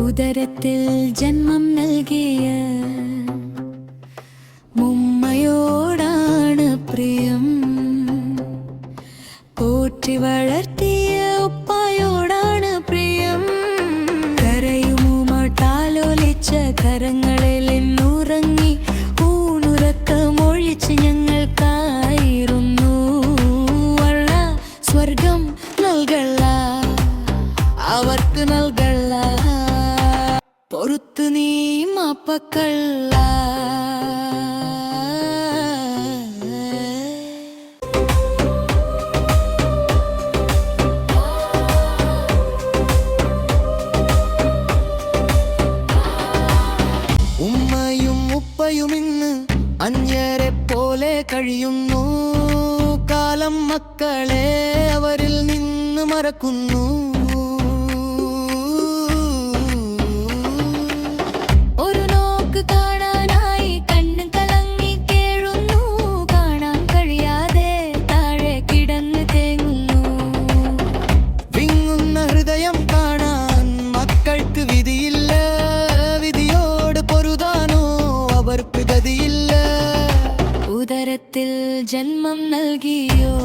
ഉദരത്തിൽ ജന്മം നൽകിയ മുമ്മയോടാണ് പ്രിയം. പോറ്റി വളർത്തിയ ഉപ്പായോടാണ് പ്രിയം. കരയുമോട്ടാലോലിച്ച കരങ്ങളിൽ എന്നുറങ്ങി ഊണുറക്കമൊഴിച്ച് ഞങ്ങൾക്കായിരുന്നു. വള്ള സ്വർഗം നൽകല്ല, അവർക്ക് നൽകല്ല, പൊറുത്തു നീ മാപ്പക്കള്ള. ഉമ്മയും ഉപ്പയും ഇന്ന് അന്യരെ പോലെ കഴിയുന്നു. കാലം മക്കളെ അവരിൽ നിന്ന് മറക്കുന്നു. ഒരു നോക്ക് കാണാനായി കണ്ണ് കലങ്ങി കേഴുന്നു. കാണാൻ കഴിയാതെ താഴെ കിടന്ന് തേങ്ങുന്നു. വിങ്ങുന്ന ഹൃദയം കാണാൻ മക്കൾക്ക് വിധിയില്ല. വിധിയോട് പൊരുതാനോ അവർക്ക് ഗതിയില്ല. ഉദരത്തിൽ ജന്മം നൽകിയോ